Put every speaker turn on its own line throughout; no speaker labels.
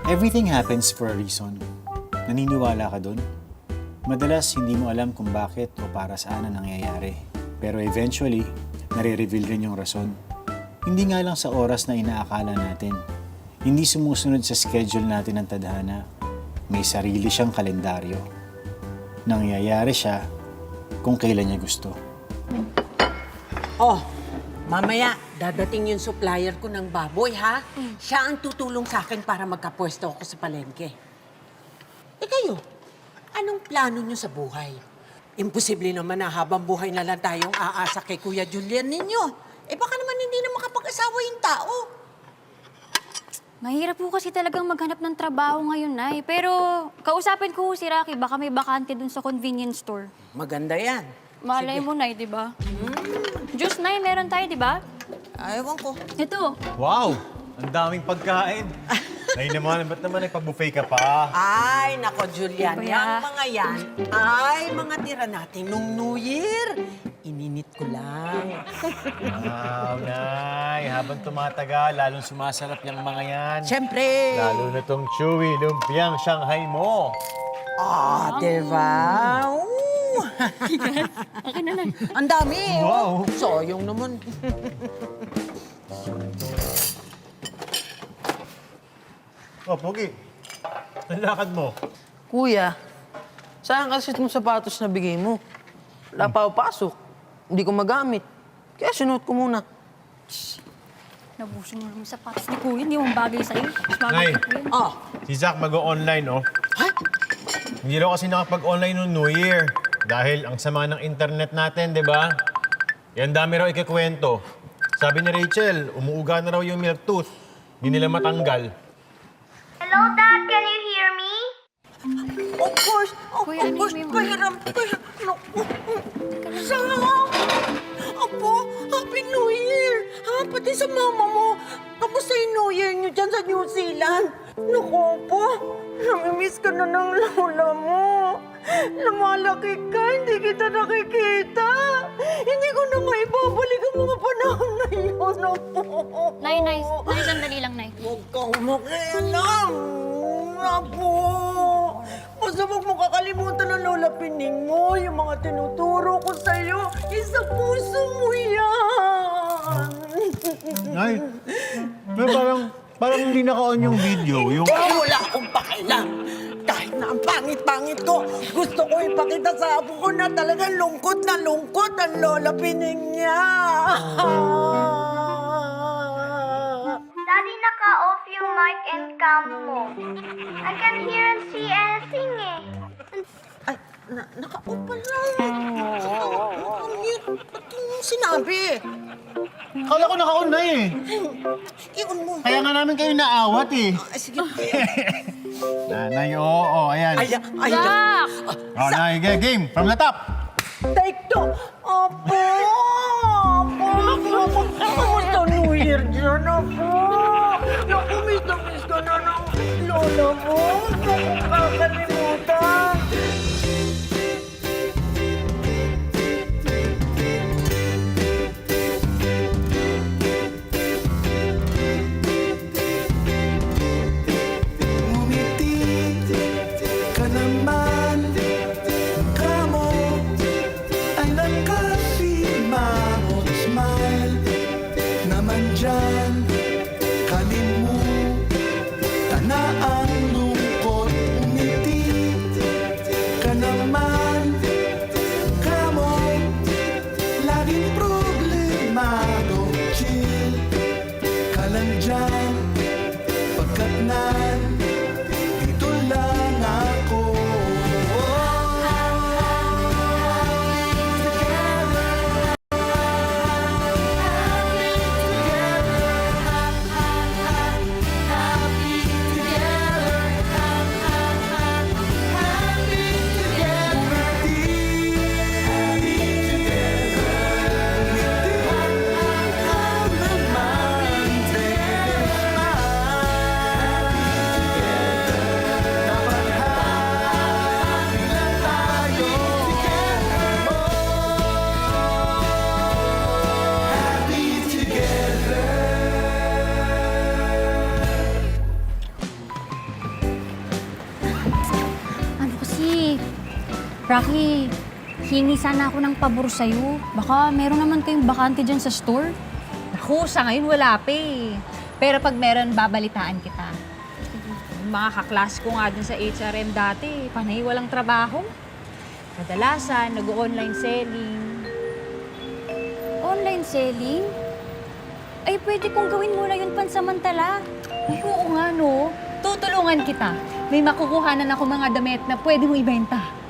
Everything happens for a reason. Naniniwala ka dun? Madalas hindi mo alam kung bakit o para saan ang nangyayari. Pero eventually, nare-reveal rin yung rason. Hindi nga lang sa oras na inaakala natin. Hindi sumusunod sa schedule natin ng tadhana. May sarili siyang kalendaryo. Nangyayari siya kung kailan niya gusto.
Oh, mamaya, dadating yung supplier ko ng baboy, ha? Siya ang tutulong sa akin para magkapwesto ako sa palengke. Eh kayo, anong plano nyo sa buhay? Imposible naman na habang buhay na lang tayong aasa kay Kuya Julian ninyo. Eh baka naman hindi na makapag-asawa yung tao.
Mahirap po kasi talagang maghanap ng trabaho ngayon, Nay. Pero kausapin ko si Rocky, baka may bakante dun sa convenience store.
Maganda yan.
Malay mo, Nay, di ba? Juice, Nay, meron tayo, di ba?
Ewan ko.
Ito.
Wow! Ang daming pagkain. Nay naman, ba't naman nagpag-buffet ka pa?
Ay, nako, Julian.
Kuya.
Yang mga yan ay mga tira natin nung New Year. Ininit ko lang.
Wow, Nay. Habang tumatagal, lalong sumasarap yung mga yan.
Siyempre.
Lalo na tong chewy, lumpiang Shanghai mo.
Ah, diba? Ooh.
Akin na, Nay.
Ang dami,
Wow.
oh. Sayang naman.
Oh, Pogi. Ang lakad mo.
Kuya, saan kasi itong sapatos na bigay mo? Wala pa ako pasok. Hindi ko magamit. Kaya sinuot ko muna.
Nabusin mo naman sa sapatos ni Kuya. Hindi mo bagay sa'yo. Mas
Nay.
bagay kay Kuya.
Oh,
Si Zach mag-online, oh.
ha?
Hindi raw kasi nakapag-online noong New Year. Dahil ang sama ng internet natin, di ba? Yan dami raw ikikwento. Sabi ni Rachel, umuuga na raw yung milk tooth. Hindi nila matanggal.
Hello, Dad. Can you hear me?
Of course.
Kuya, ano yung may-
Pahiram. Sarap. Apo, Happy New Year. Ha, pati sa mama mo. Kamusta yung New Year niyo dyan sa New Zealand? Naku po, namimiss ka na ng lola mo. Lumalaki ka, hindi kita nakikita. Hindi ko na maibabalik ang mga panahon na yun, Apo.
Nay, sandali lang, Nay.
Huwag kang makialam, Apo. Basta huwag mo kakalimutan ng lola pining mo. Yung mga tinuturo ko sa'yo, isa puso mo yan.
Nay, pero parang hindi naka-on yung video. Yung...
Wala akong pakialam. Kahit na ang pangit-pangit ko, gusto ko ipakita sa apo ko na talagang lungkot na lungkot ang lola pining niya.
Daddy, naka-off yung mic and cam mo. I can hear and see anything eh.
Ay, naka-off pala. Ang weird. Ba't yung sinabi?
Kala ko naka-on na eh.
Iyon mo.
Kaya nga namin kayo naawat eh.
Ay, sige.
Nanay, oo, ayan.
Ay, ay,
Zach!
Oh, Nay, game. From the top.
take two. Apo! Apo! Kamusta New Year dyan, Apo? Naku, miss ka na ng lola mo. Naku, kakalimutan.
Ngumiti ka naman, mukha mo ay nagkasira.
Rocky, hingi sana ako ng pabor sa'yo. Baka meron naman kayong bakante dyan sa store.
Naku, sa ngayon wala pa eh. Pero pag meron, babalitaan kita. Yung mga kaklas ko nga dun sa HRM dati, panay walang trabaho. Kadalasan, nag-online selling.
Online selling? Ay, pwede kong gawin muna yun pansamantala.
Ay, oo nga no. Tutulungan kita. May makukuhanan ako mga damit na pwede mo ibenta.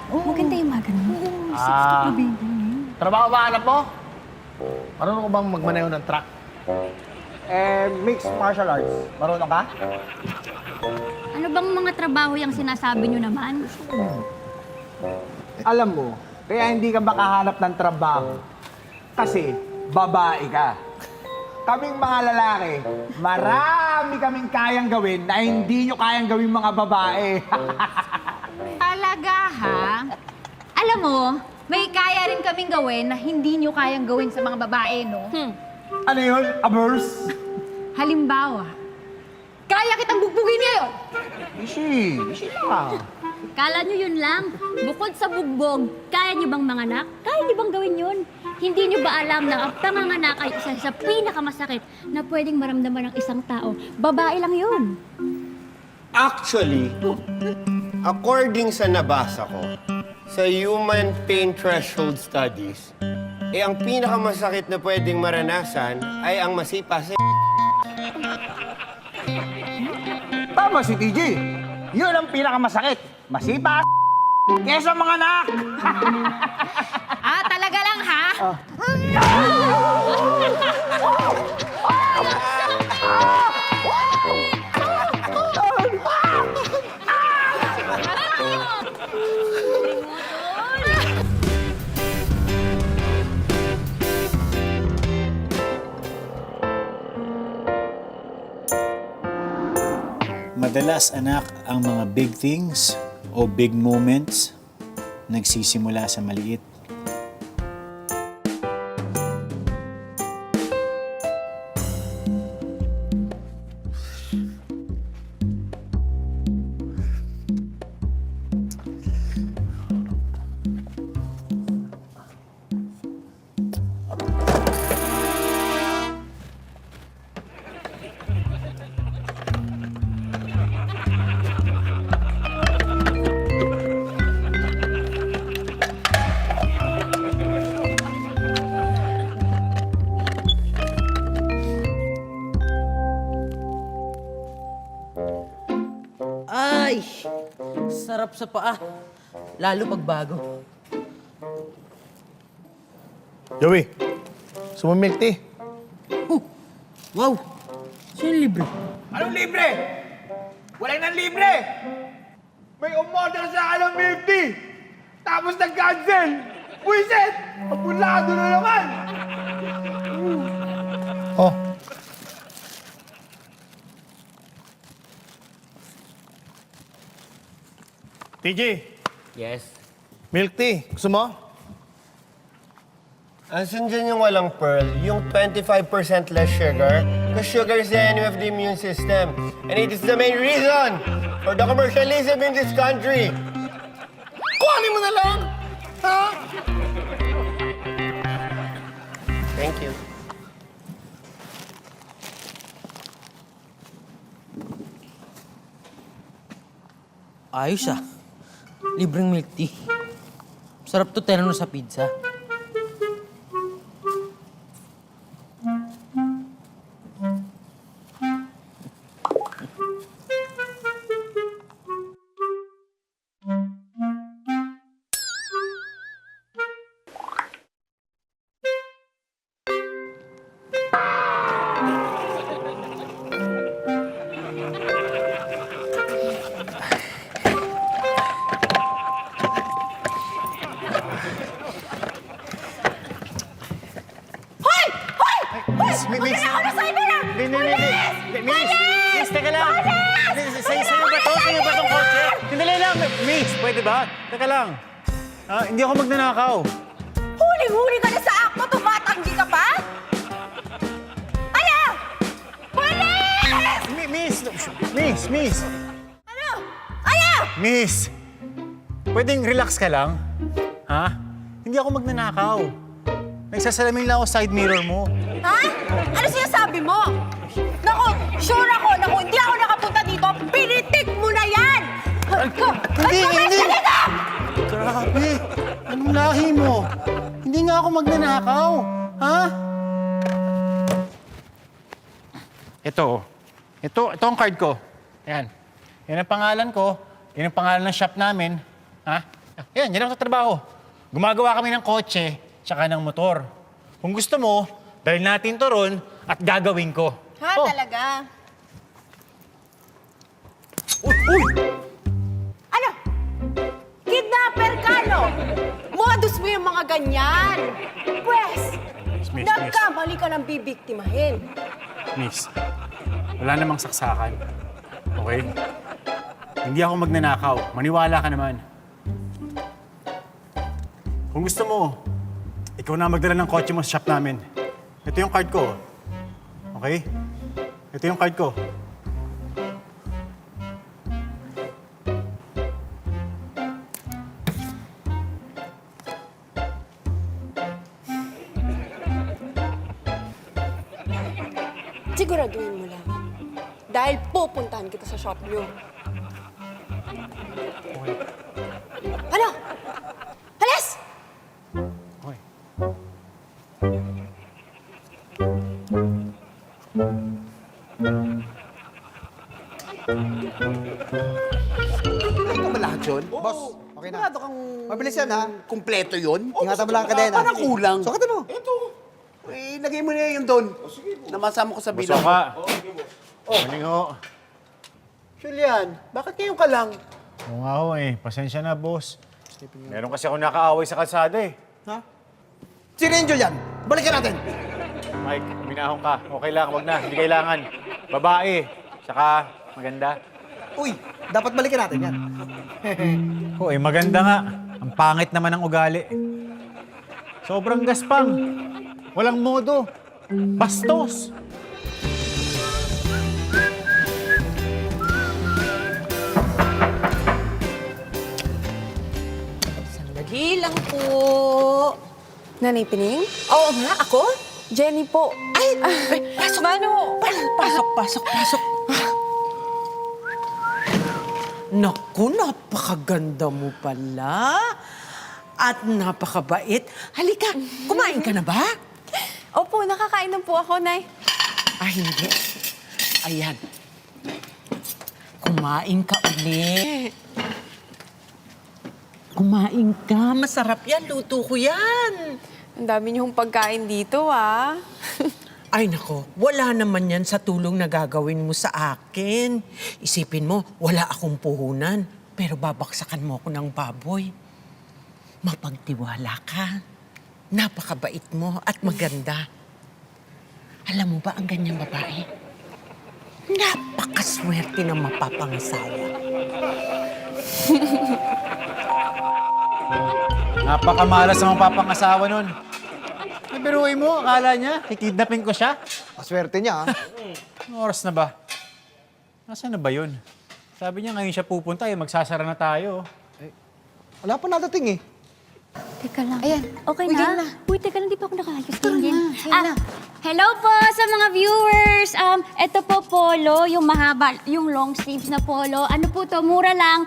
Maganda yung mga ganun.
Trabaho ba hanap mo? Marunong ko bang magmaneho ng truck? Mixed martial arts. Marunong ka?
Ano bang mga trabaho yung sinasabi nyo naman?
Alam mo, kaya hindi ka makahanap ng trabaho. Kasi babae ka. Kaming mga lalaki, marami kaming kayang gawin na hindi nyo kayang gawin mga babae.
Talaga ha? Alam mo, may kaya rin kaming gawin na hindi nyo kayang gawin sa mga babae, no?
Ano yun? Abers?
Halimbawa, kaya kitang bugbugin ngayon!
Easy lang.
Kala nyo yun lang? Bukod sa bugbog, kaya nyo bang manganak? Kaya nyo bang gawin yun? Hindi nyo ba alam na ang panganganak ay isa sa pinakamasakit na pwedeng maramdaman ng isang tao? Babae lang yun.
Actually, according sa nabasa ko, sa Human Pain Threshold Studies, ang pinakamasakit na pwedeng maranasan ay ang masipa sa
Tama si TJ. Yun ang pinakamasakit. Masipa kesa mga anak.
Ah, talaga lang ha?
Madalas, anak, ang mga big things o big moments nagsisimula sa maliit.
Ay! Sarap sa paa. Lalo pag bago.
Joey, sumamilk tea.
Wow! Sino libre?
Anong libre? Walang nang libre! May umorder sa akin ng milk tea! Tapos nag-cancel! Buisit! Pabulado na naman! Oh. TJ,
Yes.
milk tea. Gusto mo?
Asan dyan yung walang pearl? Yung 25% less sugar? Because sugar is the enemy of the immune system. And it is the main reason for the commercialism in this country.
Kuhanin mo na lang! Ha?
Thank you.
Ayos ah. Libreng milk tea. Sarap to terno sa pizza.
Miss, teka lang. Sa'yo ba to? Sa'yo ba tong kotse? Sandali lang. Miss, pwede ba? Teka lang. Hindi ako magnanakaw.
Huling-huli ka na sa akto, tumatanggi ka pa? Ano? Police!
Miss!
Ano? Ano?
Miss! pwedeng relax ka lang? Ha? Hindi ako magnanakaw. Nagsasalamin lang ako side mirror mo.
Ha? Ano sinasabi mo? Naku, sure ako na kung hindi ako nakapunta dito, pinitik mo na yan!
Hindi! Grabe! Anong lahi mo? Hindi nga ako magnanakaw. Ha? Ito ang card ko. Ayan. Yan ang pangalan ko. Yan ang pangalan ng shop namin. Ha? Ayan, yan ako sa trabaho. Gumagawa kami ng kotse, tsaka ng motor. Kung gusto mo, dahil natin to ron at gagawin ko.
Ha,
Oh.
talaga?
Uy!
Ano? Kidnapper ka, no? Modus mo yung mga ganyan. Pwes,
Miss.
nagkamali ka ng bibiktimahin.
Miss, wala namang saksakan. Okay? Hindi ako magnanakaw. Maniwala ka naman. Kung gusto mo, ikaw na magdala ng kotse mo sa shop namin. Ito yung card ko. Okay? Ito yung card ko.
Siguraduhin mo lang. Dahil pupuntahan kita sa shop niyo. Ano? Halis!
Okay.
Ito ba lahat yun? Boss, okay na. Mabilis yan, ha? Kumpleto yun? Ingatan mo lang ang kadena. Parang kulang. Sukatan mo. Ito. Eh, lagay mo na yun doon. Namasama ko sa
Gusto
bilang.
ka. Morning ho.
Julian, bakit ngayon ka lang?
Oo nga ho eh. Pasensya na, boss. Meron kasi ako nakaaway sa kalsada eh.
Ha? Sino yun, Julian? Balikan natin.
Mike, minahon ka. Okay lang, wag na. Hindi kailangan. Babae. Saka maganda.
Uy, dapat balikan natin yan.
Oo eh, maganda nga. Ang pangit naman ng ugali. Sobrang gaspang. Walang modo. Bastos.
Sandali lang po. Nanay Pining? Oo nga, ako? Jenny po. Ay, pasok. Mano?
Pasok. Naku, napakaganda mo pala. At napakabait. Halika, kumain ka na ba?
Opo, nakakain na po ako, Nay.
Hindi. Ayan. Kumain ka ulit. Kumain ka. Masarap yan. Luto ko yan.
Ang dami niyong pagkain dito, ah.
Ay nako, wala naman yan sa tulong na gagawin mo sa akin. Isipin mo, wala akong puhunan. Pero babaksakan mo ako ng baboy. Mapagtiwala ka. Napakabait mo at maganda. Alam mo ba ang ganyang babae? Napakaswerte ng mapapangasawa.
Napakamalas ang mapapangasawa nun. Nabiruin mo, akala niya, kikidnapin ko siya.
Paswerte niya, ha?
Anong oras na ba? Nasaan na ba yun? Sabi niya ngayon siya pupunta, eh, magsasara na tayo.
Wala pa nadating, eh.
Teka lang. Ayan. Okay na? Uy, teka lang, di pa ako nakayos. Hello po sa mga viewers. Ito po polo, yung mahaba, yung long sleeves na polo. Ano po to, mura lang.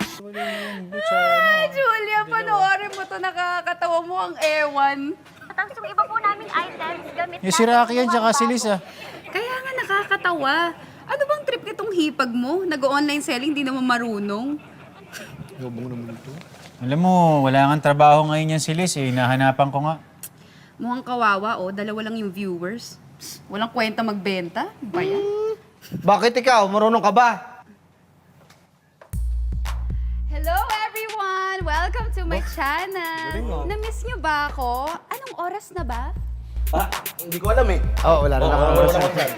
Julia, panoorin mo to. Nakakatawa mo ang ewan.
Tapos yung iba po namin items, gamit
Yung si Rocky yan, tsaka si Liz, ah.
Kaya nga nakakatawa. Ano bang trip nitong hipag mo? Nag-online selling, di naman marunong.
Alam mo, wala kang trabaho ngayon yan si Liz, eh. Nahanapan ko nga.
Mukhang kawawa, oh. Dalawa lang yung viewers. Walang kwenta magbenta. Ba yan?
Bakit ikaw? Marunong ka ba?
Hello, everyone! Welcome to my channel. Na-miss niyo ba ako? Anong oras na ba?
Hindi ko alam, eh. Oo, wala na naman.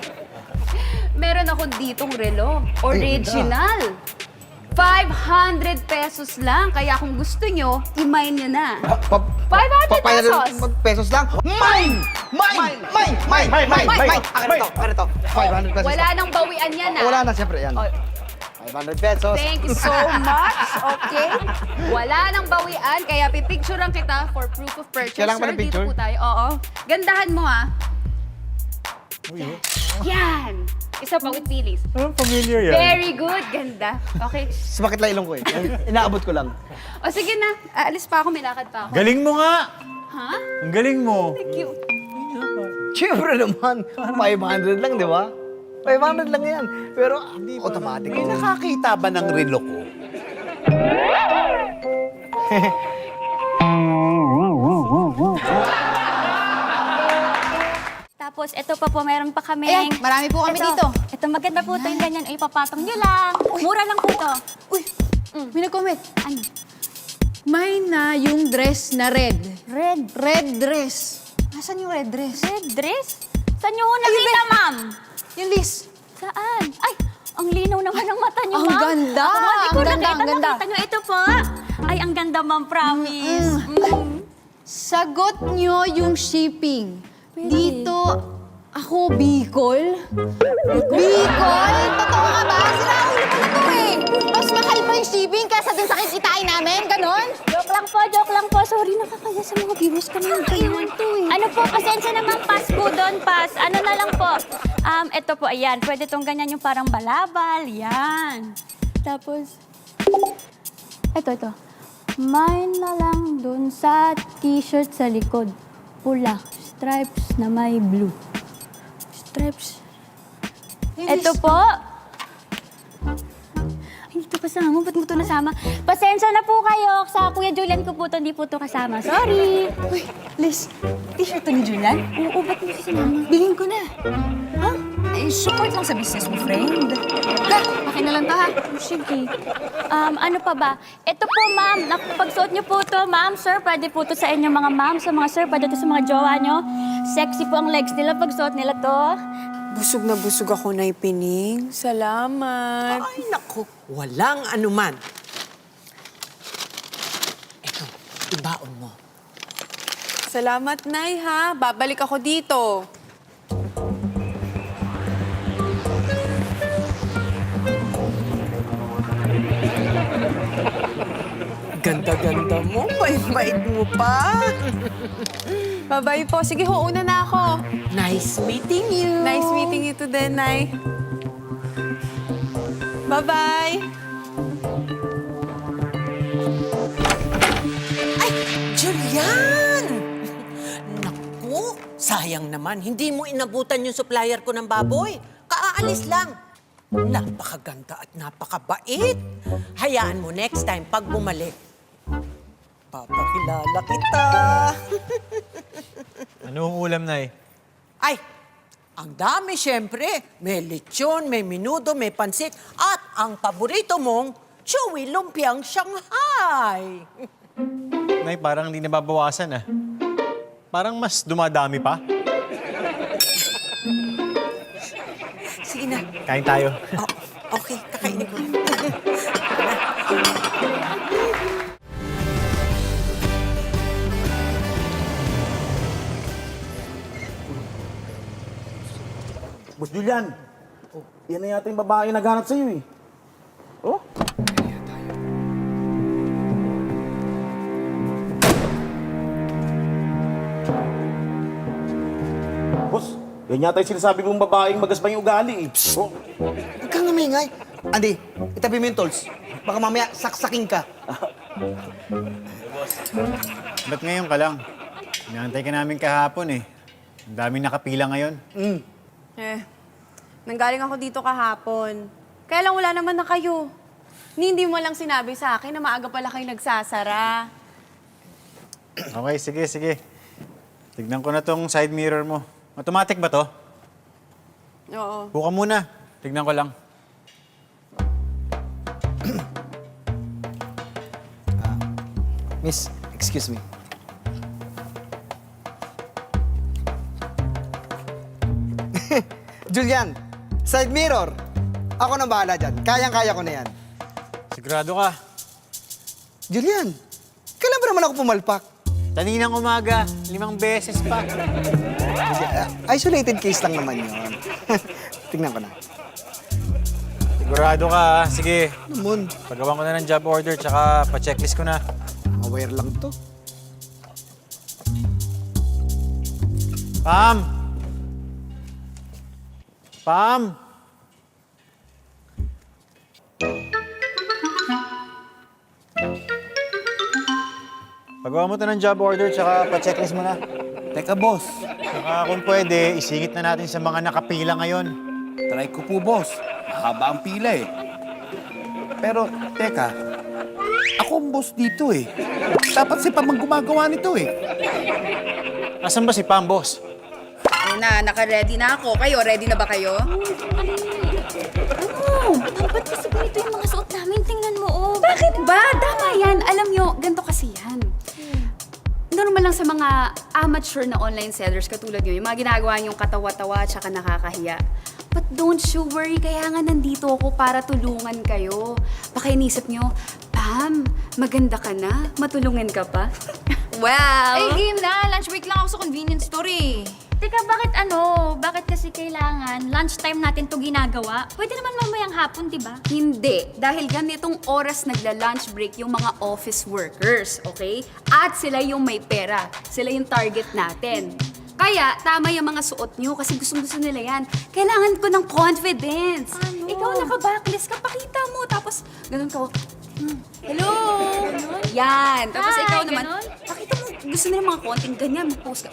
Meron ako ditong relo. Original. 500 pesos lang. Kaya kung gusto nyo, i-mine nyo na. 500 pesos!
Pesos lang? Mine! Akin na to. 500 pesos.
Wala nang bawian yan, ah.
Wala na, siyempre. Yan.
Oh,
500 pesos.
Thank you so much. Okay? Wala nang bawian, kaya pipicturean kita for proof of purchase.
Kailangan ba
Sir,
ng picture?
Dito po tayo. Oo. Gandahan mo, ha? Yan. Isa pa with Phyllis.
Familiar yan.
Very good. Ganda. Okay.
Sumakit lang ilong ko eh. Inaabot ko lang.
O sige na. Aalis pa ako. May lakad pa ako.
Galing mo nga!
Ha?
Ang galing mo.
Thank you.
Siyempre naman, 500 lang, di ba? 500 lang yan. Pero automatic. Eh, nakakita ba ng relo ko?
Tapos, ito pa po, meron pa kami.
Ayan, marami po kami dito.
Ito, maganda po ito yung ganyan. Ay, papatong nyo lang. Mura lang po ito.
Uy, may nag-comment.
Ano?
May na yung dress na red.
Red.
Red dress. Nasaan yung red dress?
Red dress? Saan nyo nakita, ma'am?
Yung list.
Saan? Ay, ang linaw naman ng mata niyo,
Ang
ma'am.
ganda.
Ako nga, di ko
Ang ganda,
nakita.
ang ganda.
Nakita niyo, ito po. Ay, ang ganda, ma'am, promise.
Sagot nyo yung shipping.
Pwede.
Dito, ako, Bicol? Bicol? Totoo ka ba? Sinaulo ko na to eh. Mas mahal pa yung shipping kaysa dun sa kikitain namin, ganon?
Joke lang po, joke lang po. Sorry, nakakaya sa mga viewers ko naman. Ano po, pasensya naman, pass po doon, pass. Ano na lang po. Ito po, ayan. Pwede tong ganyan yung parang balabal. Yan. Tapos, ito. Mine na lang doon sa t-shirt sa likod. Pula. Stripes na may blue. Stripes. Ito po. Ay, ito kasama. Ba't mo ito nasama? Pasensya na po kayo. Sa Kuya Julian ko po ito, hindi po ito kasama. Sorry.
Uy, Liz, t-shirt to ni Julian?
Oo, ba't mo sinama?
Bilhin ko na. Ha? Eh, support lang sa business mo, friend. Ha? Akin na lang to, ha?
Oh, sige. Ano pa ba? Ito po, ma'am. Pagsuot niyo po ito, ma'am. Sir, pwede po ito sa inyo mga ma'am. Sa mga sir, pwede ito sa mga jowa niyo. Sexy po ang legs nila pag suot nila to.
Busog na busog ako na ipining. Salamat. Ay, naku. Walang anuman. Ito, ibaon mo.
Salamat, Nay, ha? Babalik ako dito.
Ganda-ganda mo. Bait-bait mo pa.
Bye-bye po. Sige ho, una na ako.
Nice meeting you.
Nice meeting you too din, Nay. Bye-bye.
Ay, Julian! Naku, sayang naman. Hindi mo inabutan yung supplier ko ng baboy. Kaaalis lang. Napakaganda at napakabait. Hayaan mo next time pag bumalik. Papakilala kita.
Anong ulam, Nay?
Ay, ang dami siyempre. May lechon, may minudo, may pansit, at ang paborito mong chewy lumpiang Shanghai.
Nay, parang hindi nababawasan ah. Parang mas dumadami pa.
Sige na.
Kain tayo.
Oh, okay, kakainin ko.
Boss Julian, yan na yata yung babae yung naghanap sa'yo eh. Oh? Boss, yan yata yung sinasabi mong babaeng magasbang yung ugali eh. Oh.
Huwag kang namingay. Andy, itabi mo yung tolls. Baka mamaya saksaking ka.
Ba't ngayon ka lang? Inaantay ka namin kahapon eh. Ang daming nakapila ngayon.
Nanggaling ako dito kahapon. Kaya lang wala naman na kayo. Hindi mo lang sinabi sa akin na maaga pala kayo nagsasara.
Okay, sige. Tignan ko na tong side mirror mo. Automatic ba to?
Oo.
Buka muna. Tignan ko lang.
Miss, excuse me. Julian, side mirror. Ako nang bahala dyan. Kayang-kaya ko na yan.
Sigurado ka.
Julian, kailan ba naman ako pumalpak?
Kaninang umaga, 5 beses pa.
Isolated case lang naman yun. Tingnan ko na.
Sigurado ka, ha? Sige.
Naman,
Pagawa ko na ng job order, tsaka pa-checklist ko na.
aware lang to.
Pam! Pam! Pagawa mo to ng job order, tsaka pa-checklist mo na.
Teka, boss.
Tsaka kung pwede, isingit na natin sa mga nakapila ngayon.
Try ko po, boss. Mahaba ang pila eh. Pero, teka. Ako ang boss dito eh. Dapat si Pam ang gumagawa nito eh.
Asan ba si Pam, boss?
Ayun na, naka-ready na ako. Kayo, ready na ba kayo?
Ano? Ba't kasi ganito yung mga suot namin? Tingnan mo, oh.
Bakit ba? Tama yan. Alam nyo, ganito kasi yan. Normal lang sa mga amateur na online sellers katulad nyo, yung mga ginagawa yung katawa-tawa at saka nakakahiya. But don't you worry, kaya nga nandito ako para tulungan kayo. Baka inisip nyo, Pam, maganda ka na? Matulungan ka pa? Well...
Ay, game na. Lunch break lang ako sa convenience store eh.
Teka, bakit kasi kailangan lunchtime natin to ginagawa? Pwede naman mamayang hapon, di ba?
Hindi. Dahil ganitong oras nagla-lunch break yung mga office workers, okay? At sila yung may pera. Sila yung target natin. Kaya, tama yung mga suot nyo kasi gustong-gusto nila yan. Kailangan ko ng confidence.
Ano?
Ikaw naka-backlist ka, pakita mo. Tapos, ganun ka, hello! Yan. Tapos
Hi,
ikaw naman,
ganun?
pakita mo, gusto nila mga konting ganyan, mag-post ka.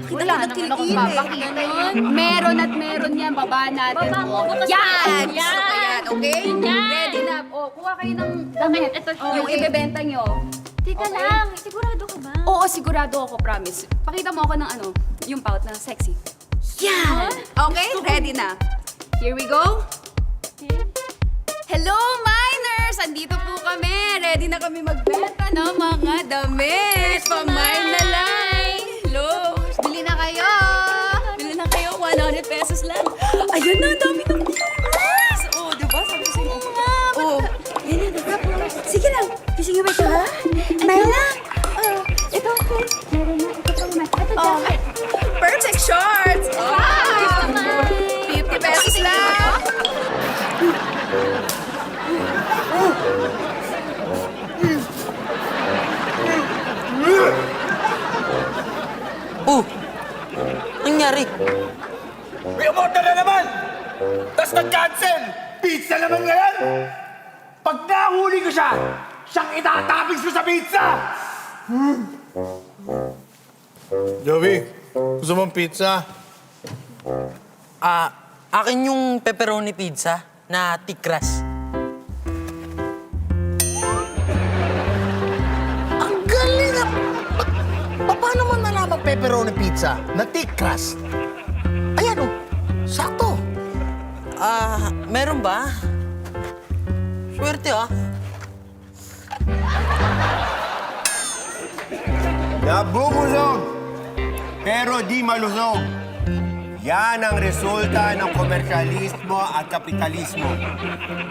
Wala naman akong papakita.
Meron at meron yan, baba natin.
Baba mo, bukas
Yan!
mo.
Gusto ko yan, okay?
Yan!
Ready na. O, kuha kayo ng damit.
Ito,
Yung
okay.
ibebenta nyo.
Teka
Okay.
lang, sigurado ka ba?
Oo, sigurado ako, promise. Pakita mo ako ng yung pout na sexy. Yan! Okay, ready na. Here we go. Hello, miners! Andito po kami. Ready na kami magbenta ng mga damit. Pang-mine na lang. Hello. Bili na kayo. Bili na kayo. 100 pesos lang. Ayan na, ang dami ng viewers. Oh, diba? Sabi ko sa'yo. Oh, yan na, diba? Sige lang. Gising ba ito, ha? Mine lang. Oh, ito, okay.
Meron na, ito pang mat. Ito,
Oh,
jacket.
perfect shorts. Wow! 50 pesos lang.
Oh! Nangyari?
May umorder na naman! Tapos nag-cancel! Pizza naman ngayon! Pag nahuli ko siya, siyang itatapis ko sa pizza!
Joey, gusto mong pizza?
Akin yung pepperoni pizza na tikras.
Ang galing na... Paano mo nalaman pepperoni pizza na thick crust? Ayan o, sakto.
Meron ba? Swerte ah.
Nabubulog, pero di malusog. Yan ang resulta ng komersyalismo at kapitalismo.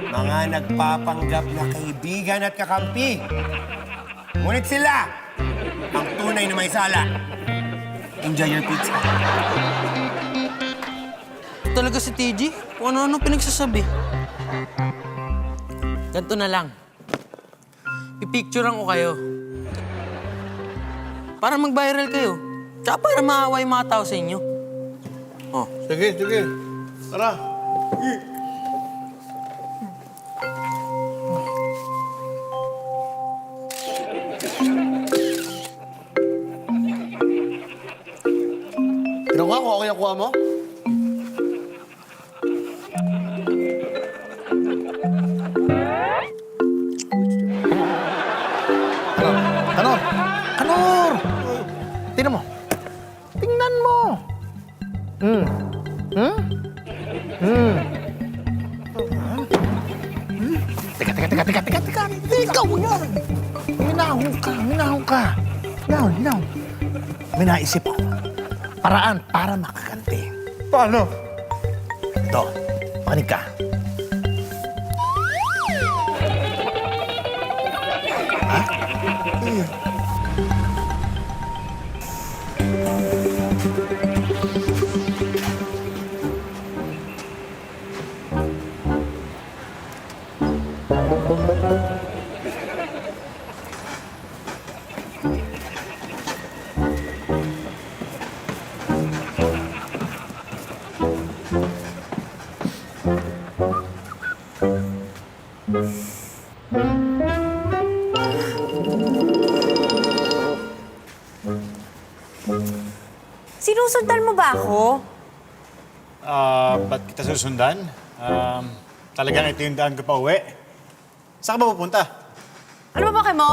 Mga nagpapanggap na kaibigan at kakampi. Ngunit sila, ang tunay na may sala. Enjoy your pizza.
Talaga si TG? Kung ano-ano pinagsasabi. Ganito na lang. Pipicturean ko kayo. Para mag-viral kayo. Tsaka para maawa yung mga tao sa inyo. Oh.
Sige, sige. Tara.
Kinuha ko, okay ang kuha mo?
Kanor! Kanor! Tingnan mo. Tingnan mo. Teka. Ikaw yan. Minahaw ka. Hinaw. May naisip ako. Paraan para makaganti.
Paano?
Ito, makinig ka.
Sinusundan mo ba ako?
Ba't kita susundan? Talagang ito yung daan ko pa uwi. Saan ka ba pupunta?
Ano ba bakit mo?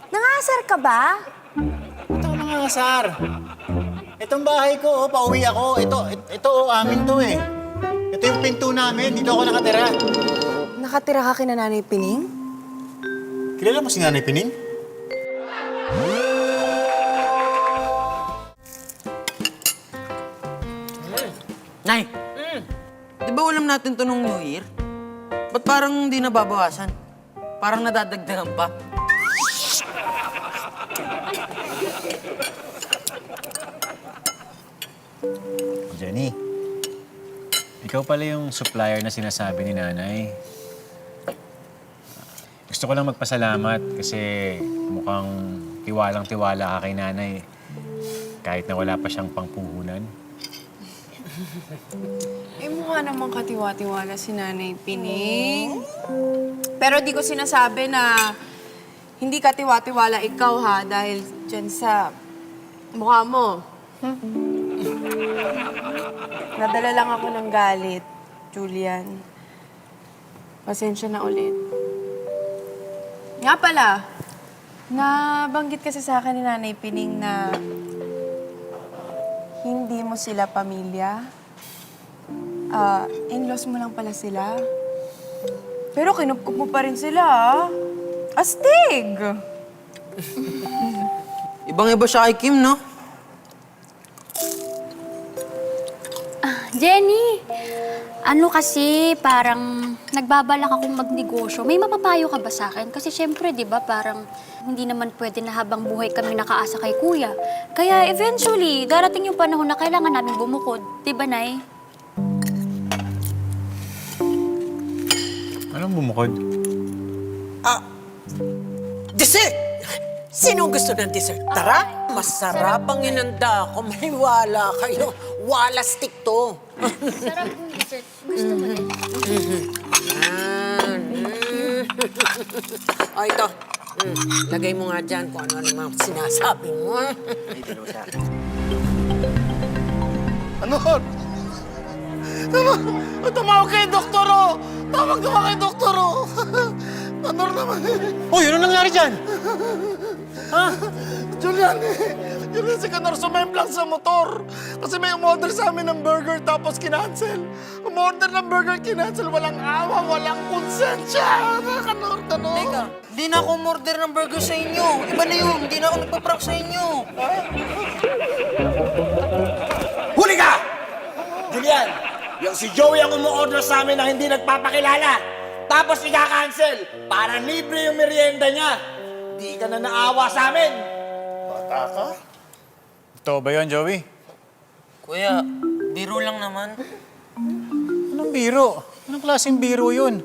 Nangasar ka ba?
Ito ka mga asar. Itong bahay ko, pauwi ako. Ito, amin to eh. Ito yung pinto namin. Dito ako nakatira.
Nakatira ka kina Nanay Pining?
Kilala mo si Nanay Pining?
Nay, di ba ulam natin to nung New Year? Ba't parang hindi nababawasan? Parang nadadagdagan pa.
Jenny, ikaw pala yung supplier na sinasabi ni Nanay. Gusto ko lang magpasalamat kasi mukhang tiwalang-tiwala ka kay Nanay. Kahit na wala pa siyang pangpuhunan.
Eh, mukha namang katiwa-tiwala si Nanay Pining. Pero di ko sinasabi na hindi katiwa-tiwala ikaw ha, dahil dyan sa mukha mo. Nadala lang ako ng galit, Julian. Pasensya na ulit. Nga pala, nabanggit kasi sa akin ni Nanay Pining na hindi mo sila pamilya. In-laws mo lang pala sila. Pero kinupkup mo pa rin sila, ah. Astig!
Ibang-iba siya kay Kim, no?
Jenny, ano kasi, parang nagbabalak akong magnegosyo. May mapapayo ka ba sa akin? Kasi syempre, di ba, parang hindi naman pwede na habang buhay kami nakaasa kay kuya. Kaya eventually, darating yung panahon na kailangan namin bumukod. Di ba, Nay?
Anong bumukod?
Dessert! Sinong gusto ng dessert? Tara! Masarap ang inanda ko. Maniwala kayo. Wala stick to.
Sarap yung dessert. Gusto mo din?
O, ito. Lagay mo nga dyan kung ano naman sinasabi mo.
Ano? Tumawag kay Doktor O! Tawag kay Doktor O! Anor naman eh.
Uy, ano nangyari dyan?
Julian, Julian, si Kanor sumemplang sa motor. Kasi may umorder sa amin ng burger tapos kinancel. Umorder ng burger, kinancel. Walang awa, walang konsensya. Kanor.
Teka, di na ako umorder ng burger sa inyo. Iba na yun. Di na ako nagpa-prank sa inyo.
Huli ka! Julian, yung si Joey ang umu-order sa amin na hindi nagpapakilala. Tapos ika-cancel para libre yung merienda niya. Di ka na naawa sa amin. Bata ka?
Totoo ba yun, Joey?
Kuya, biro lang naman.
Anong biro? Anong klaseng biro yun?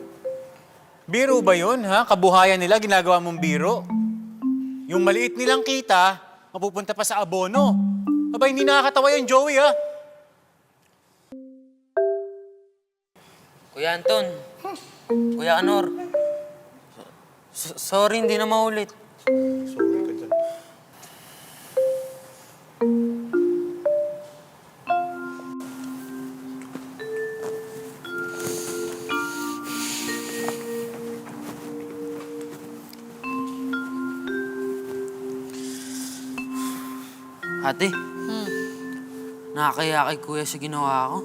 Biro ba yun, ha? Kabuhayan nila, ginagawa mong biro? Yung maliit nilang kita, mapupunta pa sa abono. Aba, hindi nakakatawa yan, Joey, ha?
Kuya Anton, Kuya Anor, sorry, hindi na maulit.
Sorry ka dyan.
Ate, nakakaya kay Kuya sa ginawa ko.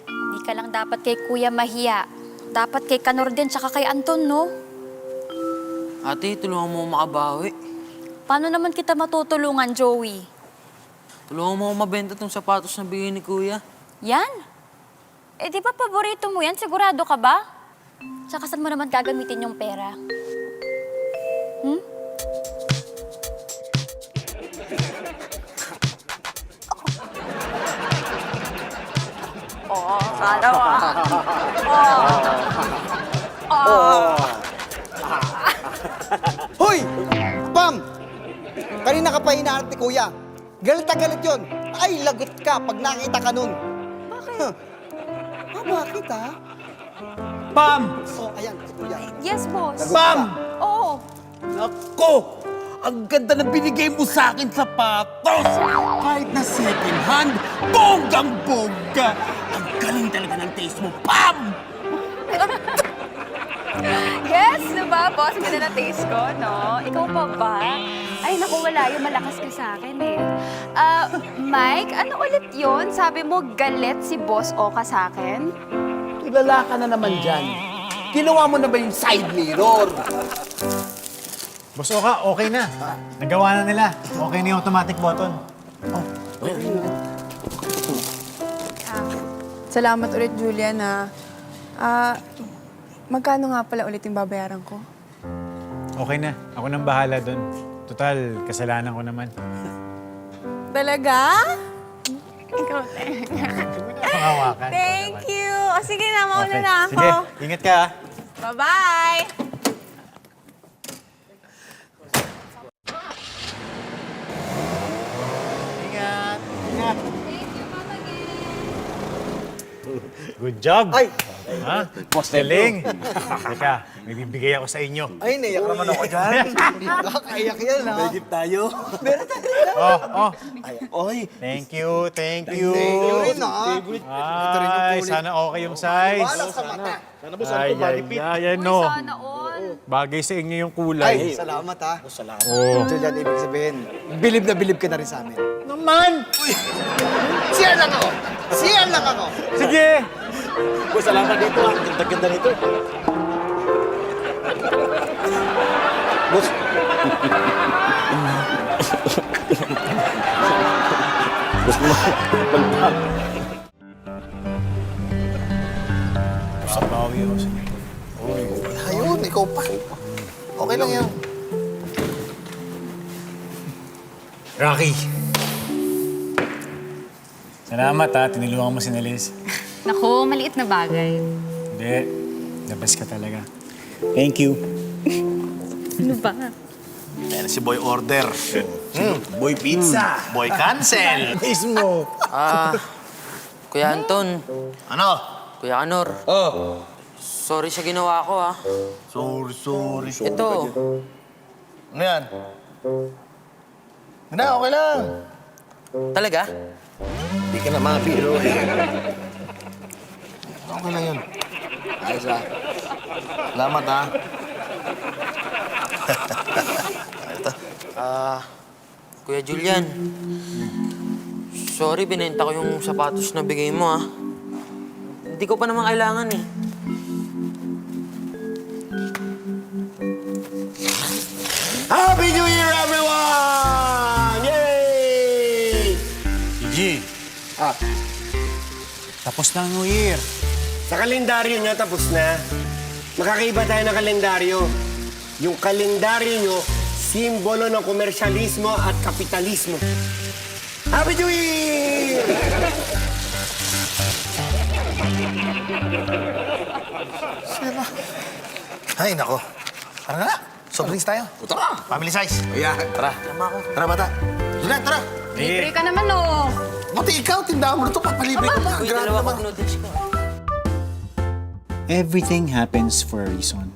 Hindi ka lang dapat kay Kuya mahiya. Dapat kay Kanor din, tsaka kay Anton, no?
Ate, tulungan mo makabawi.
Paano naman kita matutulungan, Joey?
Tulungan mo mabenta tong sapatos na bigay ni Kuya.
Yan? Eh, di ba paborito mo yan? Sigurado ka ba? Tsaka saan mo naman gagamitin yung pera?
Sana ba?
Hoy! Pam! Kanina ka pa hinahanap ni Kuya. Galit na galit yun. Ay, lagot ka pag nakita ka nun. Bakit? Bakit ha?
Pam!
Oh, ayan, si Kuya.
Yes, boss.
Bam!
Oo.
Nako! Ang ganda na binigay mo sa akin sapatos! Kahit na second hand, bonggang-bongga! Ang galing talaga ng taste mo, Pam!
Yes, diba, boss? Ganda na taste ko, no? Ikaw pa ba? Ay, naku, wala yung malakas ka sa akin, eh. Mike, ano ulit yun? Sabi mo, galit si Boss Oka sa akin?
Kilala ka na naman dyan. Ginawa mo na ba yung side mirror?
Boss Oka, okay na. Nagawa na nila. Okay na yung automatic button.
Salamat ulit, Julia, na... magkano nga pala ulit yung babayaran ko?
Okay na. Ako nang bahala doon. Total, kasalanan ko naman.
Talaga? Ikaw,
Pangawakan.
Thank you! O, sige na, mauna
Okay.
na ako.
Sige, ingat ka.
Bye-bye!
Ingat. Ingat. Good job.
Ay!
Ha? Galing. Teka, may bibigay ako sa inyo.
Ay, naiyak naman ako dyan. Nakakaiyak yan, ha? Medyo tayo. Meron tayo.
Oh.
Ay,
Thank you, thank you.
thank you rin, ha? Favorite.
Ay, sana okay yung size.
Sa mata.
Ay, no.
Sana all.
Bagay sa inyo yung
Ay,
kulay.
salamat, ha? Salamat.
Oh.
Julian, ibig sabihin, bilib na bilib ka na rin sa amin.
Naman!
Siya lang ako! Siya lang ako!
Sige!
Boss, salamat dito, ha? Ganda-ganda nito. Boss. Boss, balbag.
Sabawi ako sa inyo.
Ayun, ikaw pa. Okay lang yan.
Rocky! Salamat ha, tinulungan mo si Nelis.
Naku, maliit na bagay.
Hindi, the best ka talaga. Thank you.
Ano ba?
Ayan si Boy Order. Boy Pizza. Boy Cancel.
Mismo.
Kuya Anton,
Ano?
Kuya Anor.
Oh.
Sorry sa ginawa ko, ha.
Sorry.
Ito,
Ano yan? Hindi, okay lang.
talaga?
Hindi ka na mabiro eh. Okay lang yun. Ayos ah. Salamat ah.
Kuya Julian, sorry, binenta ko yung sapatos na bigay mo, ha. Hindi ko pa naman kailangan, eh.
Happy New Year, everyone! Yay!
Gigi. Tapos na ang New Year.
Sa kalendaryo niyo, tapos na. Makakaiba tayo ng kalendaryo. Yung kalendaryo niyo, simbolo ng komersyalismo at kapitalismo. Happy New Year!
Ay, nako. Tara na. Soft drinks tayo. Tara. Family size.
Yeah.
Tara. Tara, bata. Julian, tara.
Libre ka naman, oh.
Buti ikaw, tindahan mo na ito. Papalibre ko pa.
Kuya,
Grabe
dalawa
naman.
kong noodles ko.
Everything happens for a reason.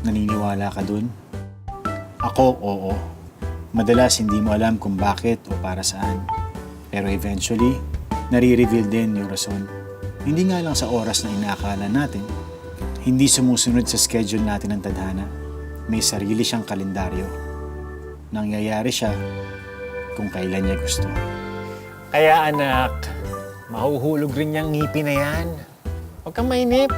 Naniniwala ka dun? Ako, oo. Madalas hindi mo alam kung bakit o para saan. Pero eventually, nare-reveal din yung rason. Hindi nga lang sa oras na inaakala natin. Hindi sumusunod sa schedule natin ng tadhana. May sarili siyang kalendaryo. Nangyayari siya kung kailan niya gusto. Kaya anak, mahuhulog rin niyang ngipin na yan. Huwag kang mainip.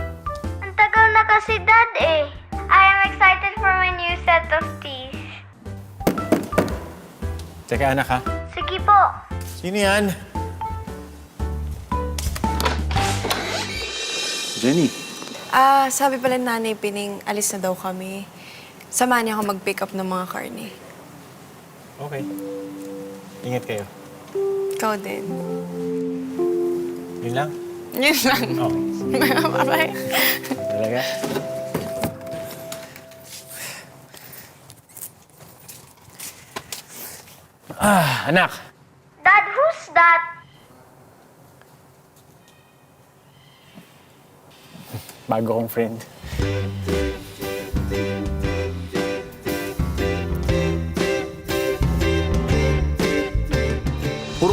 Ang tagal na kasi, Dad, eh. I am excited for my new set of teeth.
Teka anak ha.
Sige po.
Sino yan? Jenny.
Sabi pala ni Nanay Pining, alis na daw kami. Samahan niya ako mag-pick up ng mga karne.
Okay. Ingat kayo.
Ikaw din.
Yun lang?
Yun lang.
Okay.
Bye-bye.
Talaga? Anak.
Dad, who's that?
Bago kong friend.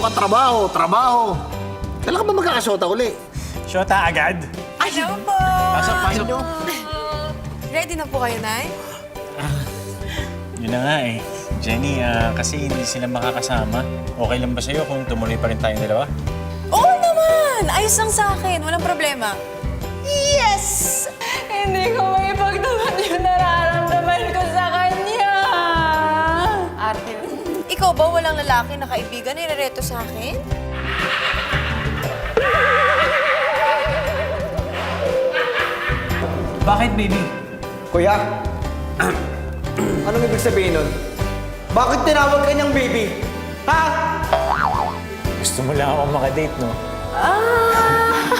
ka trabaho, trabaho. Kailan ka ba magkakasota uli?
Shota agad.
Hello po!
Pasok.
Ready na po kayo, Nay?
Yun na nga eh. Jenny, kasi hindi sila makakasama. Okay lang ba sa'yo kung tumuloy pa rin tayong dalawa?
Oo naman! Ayos lang sa akin. Walang problema. Yes! Hindi ko maipagdaman yung nararamdaman ko sa kanya. Arte. Ikaw ba walang lalaki na kaibigan na irereto sa akin?
Bakit, baby?
Kuya, anong ibig sabihin nun? Bakit tinawag ka niyang baby? Ha?
Gusto mo lang ako makadate, no?
Ah!